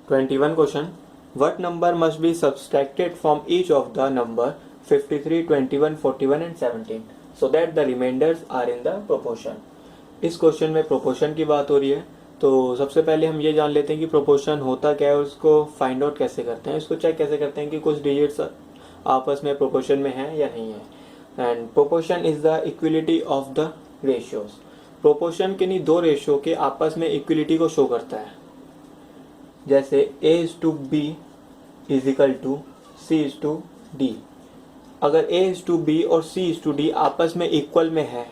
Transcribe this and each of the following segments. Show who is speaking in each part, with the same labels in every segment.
Speaker 1: 21 question. What number must be subtracted from each of the number 53, 21, 41 and 17 so that the remainders are in the proportion? इस question में proportion की बात हो रही है। तो सबसे पहले हम ये जान लेते हैं कि प्रोपोर्शन होता क्या है और उसको फाइंड आउट कैसे करते हैं, इसको चेक कैसे करते हैं कि कुछ डिजिट्स आपस में प्रोपोर्शन में हैं या नहीं है। And proportion is the equality of the ratios. Proportion किन्हीं दो रेशियो के आपस में इक्वलिटी को शो करता है। जैसे a is to B is equal to C is to D. अगर a इज टू बी और c इज टू डी आपस में इक्वल में है,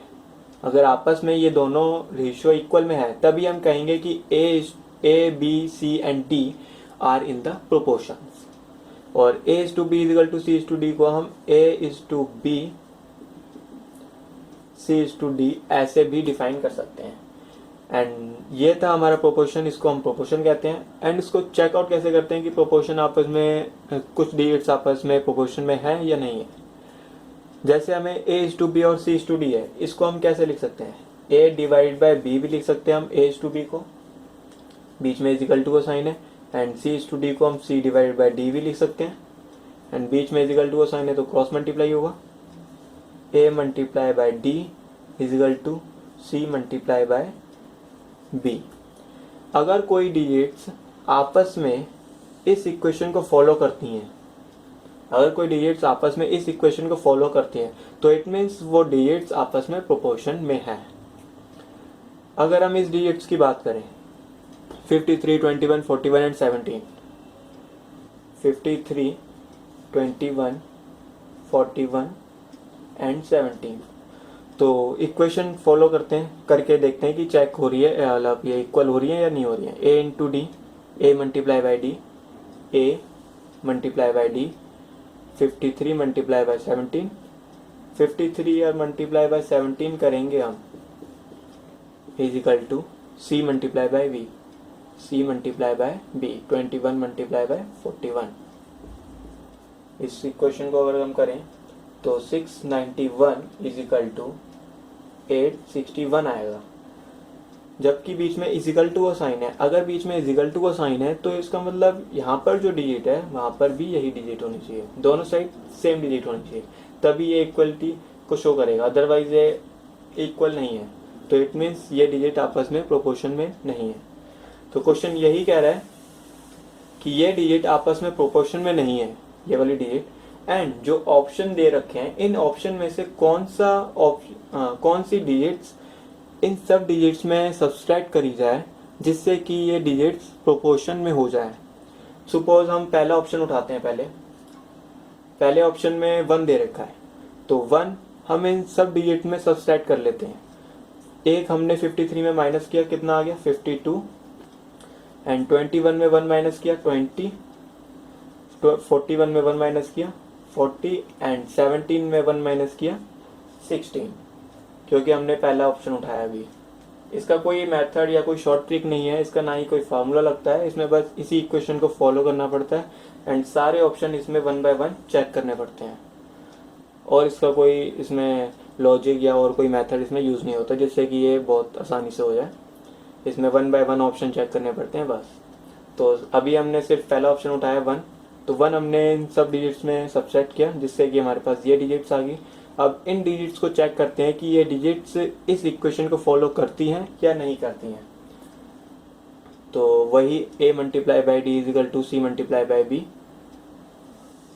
Speaker 1: अगर आपस में ये दोनों रेशियो इक्वल में है, तभी हम कहेंगे कि a b c and d are in the proportions. और a is to B is equal to c is to D को हम a is to B c is to D ऐसे भी डिफाइन कर सकते हैं। एंड ये था हमारा प्रोपोर्शन, इसको हम प्रोपोर्शन कहते हैं। एंड इसको चेकआउट कैसे करते हैं कि प्रोपोर्शन आपस में कुछ डिजिट्स आपस में प्रोपोर्शन में है या नहीं है। जैसे हमें a इज टू बी और c इज टू डी है, इसको हम कैसे लिख सकते हैं, a डिवाइड बाय b भी लिख सकते हैं हम a इज टू b को, बीच में इज इक्वल टू का साइन है। And c is to d को हम c डिवाइड बाय d भी लिख सकते हैं। एंड बीच में इज इक्वल टू का साइन है तो क्रॉस मल्टीप्लाई होगा, a multiply by d is equal to c multiply by b। अगर कोई डिजिट्स आपस में इस इक्वेशन को फॉलो करती हैं, अगर कोई डिजिट्स आपस में इस इक्वेशन को फॉलो करती हैं तो इट मीन्स वो डिजिट्स आपस में प्रोपोर्शन में है। अगर हम इस डिजिट्स की बात करें 53, 21, 41 एंड 17, 53, 21, 41 एंड 17, तो इक्वेशन फॉलो करते हैं, करके देखते हैं कि चेक हो रही है, मतलब ये इक्वल हो रही है या नहीं हो रही है। a into D, A multiply by D, A multiply by D, 53 multiply by 17, 53 और मल्टीप्लाई बाई 17 करेंगे हम is equal to C multiply by V, C multiply by B, 21 multiply by 41। इस इक्वेशन को अगर हम करें तो 691 इज इक्वल टू 861 आएगा, जबकि बीच में इजिकल टू का साइन है। अगर बीच में इजिकल टू का साइन है तो इसका मतलब यहाँ पर जो डिजिट है वहाँ पर भी यही डिजिट होनी चाहिए, दोनों साइड सेम डिजिट होनी चाहिए, तभी ये इक्वलिटी को शो करेगा। अदरवाइज ये इक्वल नहीं है तो इट मीन्स ये डिजिट आपस में प्रोपोर्शन में नहीं है। तो क्वेश्चन यही कह रहा है कि ये डिजिट आपस में प्रोपोर्शन में नहीं है, ये वाली डिजिट। एंड जो ऑप्शन दे रखे हैं इन ऑप्शन में से कौन सी डिजिट्स इन सब डिजिट्स में सब्सट्रैक्ट करी जाए जिससे कि ये डिजिट्स प्रोपोर्शन में हो जाए। सपोज हम पहला ऑप्शन उठाते हैं, पहले ऑप्शन में 1 दे रखा है तो 1 हम इन सब डिजिट में सब्सट्रैक्ट कर लेते हैं। एक हमने 53 में माइनस किया, कितना आ गया 52। एंड 21 में 1 माइनस किया 20, 41 में 1 माइनस किया 40 एंड 17 में 1 माइनस किया 16, क्योंकि हमने पहला ऑप्शन उठाया अभी। इसका कोई मेथड या कोई शॉर्ट ट्रिक नहीं है, इसका ना ही कोई फार्मूला लगता है, इसमें बस इसी इक्वेशन को फॉलो करना पड़ता है एंड सारे ऑप्शन इसमें 1 बाय 1 चेक करने पड़ते हैं। और इसका कोई इसमें लॉजिक या और कोई मेथड इसमें यूज़ नहीं होता जिससे कि ये बहुत आसानी से हो जाए। इसमें 1 बाय 1 ऑप्शन चेक करने पड़ते हैं बस। तो अभी हमने सिर्फ पहला ऑप्शन उठाया 1, तो 1 हमने इन सब डिजिट्स में सबसेट किया जिससे कि हमारे पास ये डिजिट्स आ गई। अब इन डिजिट्स को चेक करते हैं कि ये डिजिट्स इस इक्वेशन को फॉलो करती हैं या नहीं करती हैं। तो वही a multiply by D is equal to C multiply by B,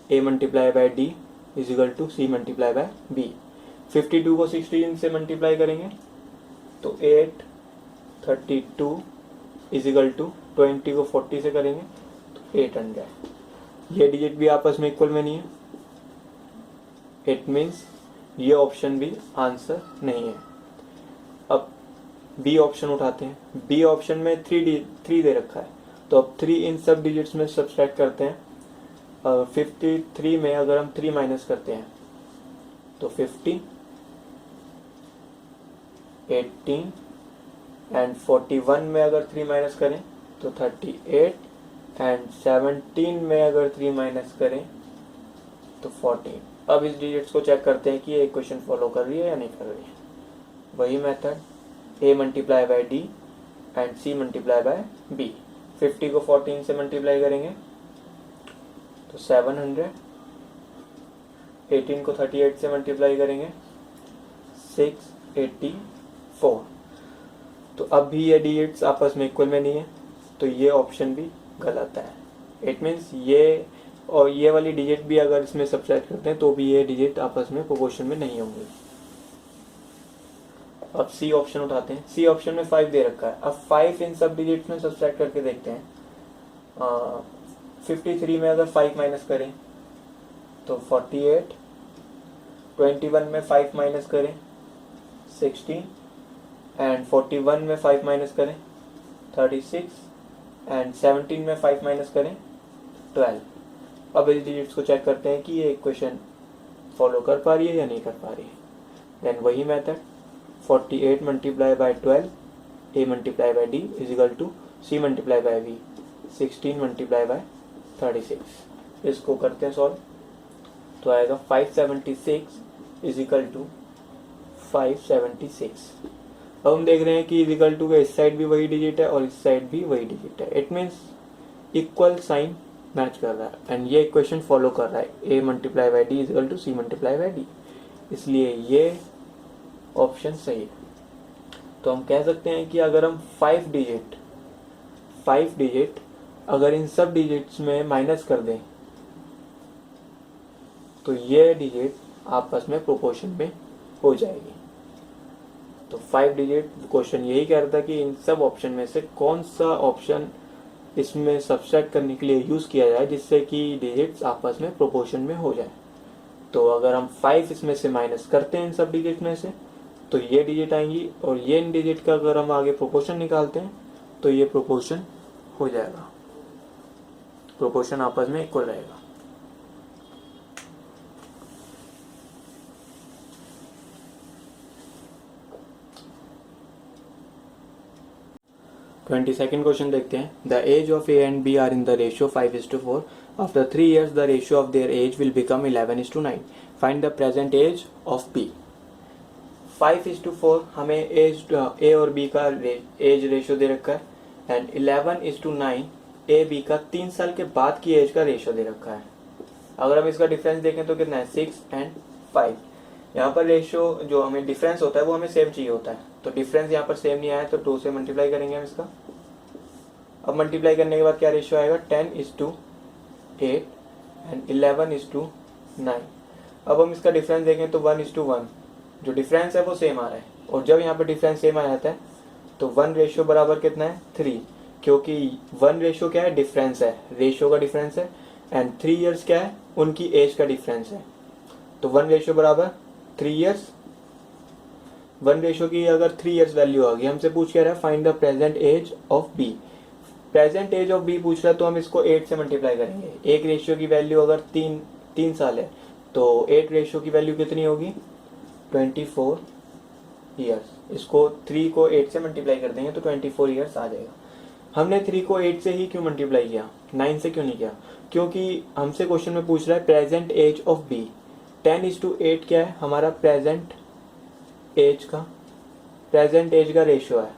Speaker 1: a multiply by D is equal to C multiply by B. 52 को 16 से मल्टीप्लाई करेंगे तो 8, 32 इज इक्वल टू 20 को 40 से करेंगे तो 800। ये डिजिट भी आपस में इक्वल में नहीं है, इट मीन्स ये ऑप्शन भी आंसर नहीं है। अब बी ऑप्शन उठाते हैं, बी ऑप्शन में 3 दे रखा है तो अब 3 इन सब डिजिट्स में सब्सट्रैक्ट करते हैं। 53 में अगर हम 3 माइनस करते हैं तो 50, 18 एंड 41 में अगर 3 माइनस करें तो 38 एंड 17 में अगर 3 माइनस करें तो 14। अब इस डिजिट्स को चेक करते हैं कि ये इक्वेशन फॉलो कर रही है या नहीं कर रही है। वही method a multiply by d and c multiply by b। 50 को 14 से मल्टीप्लाई करेंगे तो 700, 18 को 38 से मल्टीप्लाई करेंगे 684। तो अब भी ये डिजिट्स आपस में इक्वल में नहीं है, तो ये ऑप्शन भी गलत है। इट मीन्स ये और ये वाली डिजिट भी अगर इसमें सब्ट्रैक्ट करते हैं तो भी ये डिजिट आपस में प्रोपोर्शन में नहीं होंगे। अब सी ऑप्शन उठाते हैं। सी ऑप्शन में 5 दे रखा है। अब 5 इन सब डिजिट्स में सब्ट्रैक्ट करके देखते हैं। 53 में अगर 5 माइनस करें तो 48, 21 में 5 माइनस करें 16, एंड 41 में 5 माइनस करें 36, एंड 17 में 5 माइनस करें 12। अब इस डिजिट्स को चेक करते हैं कि ये इक्वेशन फॉलो कर पा रही है या नहीं कर पा रही है। देन वही method 48 multiply by 12 a multiply by d is equal to c multiply by v 16 multiply by 36। इसको करते हैं सॉल्व, तो आएगा 576 इज इक्वल टू 576। अब हम देख रहे हैं कि इज इक्वल टू का इस साइड भी वही डिजिट है और इस साइड भी वही डिजिट है। It means equal sign match कर रहा है एंड ये इक्वेशन फॉलो कर रहा है a multiply by d is equal to c multiply by d, इसलिए ये ऑप्शन सही है। तो हम कह सकते हैं कि अगर हम 5 डिजिट अगर इन सब डिजिट्स में माइनस कर दें तो ये डिजिट आपस में प्रोपोर्शन में हो जाएगी। तो 5 डिजिट क्वेश्चन यही कह रहा था कि इन सब ऑप्शन में से कौन सा ऑप्शन इसमें सब्ट्रैक्ट करने के लिए यूज़ किया जाए जिससे कि डिजिट्स आपस में प्रोपोर्शन में हो जाए। तो अगर हम 5 इसमें से माइनस करते हैं इन सब डिजिट में से तो ये डिजिट आएंगी, और ये इन डिजिट का अगर हम आगे प्रोपोर्शन निकालते हैं तो ये प्रोपोर्शन हो जाएगा, प्रोपोर्शन आपस में इक्वल रहेगा। सेकंड क्वेश्चन देखते हैं। The age of A and B are in the ratio 5:4। After 3 years the ratio of their age will become 11:9। Find the present age of B. 5:4 हमें एज ए और B का as ratio दे रखा है, and 11:9 A B का 3 साल के बाद की एज का रेशियो दे रखा है। अगर हम इसका डिफरेंस देखें तो कितना है 6 and 5। यहाँ पर रेशियो जो हमें डिफरेंस होता है वो हमें सेम चाहिए होता है, तो डिफरेंस यहाँ पर सेम नहीं आया तो 2 से मल्टीप्लाई करेंगे हम इसका। अब मल्टीप्लाई करने के बाद क्या रेशियो आएगा 10:8 एंड 11:9। अब हम इसका डिफरेंस देखें तो 1:1, जो डिफरेंस है वो सेम आ रहा है, और जब यहाँ पर डिफरेंस सेम आ जाता है तो 1 रेशियो बराबर कितना है 3, क्योंकि 1 रेशियो क्या है डिफरेंस है, रेशियो का डिफरेंस है, एंड 3 years क्या है उनकी एज का डिफरेंस है। तो 1 रेशियो बराबर 3 years। 1 रेशियो की अगर 3 years वैल्यू आ गई, हमसे पूछ क्या रहा है find the present age of B. Present age of B पूछ रहा है तो हम इसको 8 से मल्टीप्लाई करेंगे। एक रेशियो की वैल्यू अगर 3 साल है तो 8 रेशियो की वैल्यू कितनी होगी 24 years। इसको 3 को 8 से मल्टीप्लाई कर देंगे तो 24 years आ जाएगा। हमने 3 को 8 से ही क्यों मल्टीप्लाई किया, 9 से क्यों नहीं किया, क्योंकि हमसे क्वेश्चन में पूछ रहा है प्रेजेंट एज ऑफ बी। 10:8 क्या है हमारा प्रेजेंट एज का रेशियो है,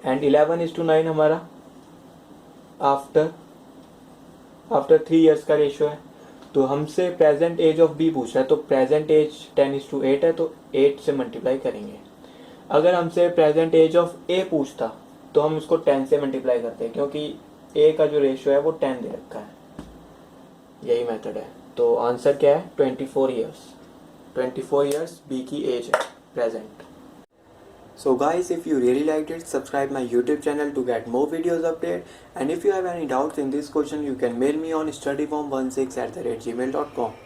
Speaker 1: एंड 11:9 हमारा आफ्टर 3 years का रेशियो है। तो हमसे प्रेजेंट एज ऑफ बी पूछ रहा है, तो प्रेजेंट एज 10:8 है तो 8 से मल्टीप्लाई करेंगे। अगर हमसे प्रेजेंट एज ऑफ ए पूछता तो हम उसको 10 से मल्टीप्लाई करते हैं, क्योंकि ए का जो रेशियो है वो 10 दे रखा है। यही मेथड है। तो आंसर क्या है 24 years। 24 years बी की एज है present. So guys, if you really liked it, subscribe my YouTube channel to get more videos update, and if you have any doubts in this question you can mail me on studyform16@gmail.com.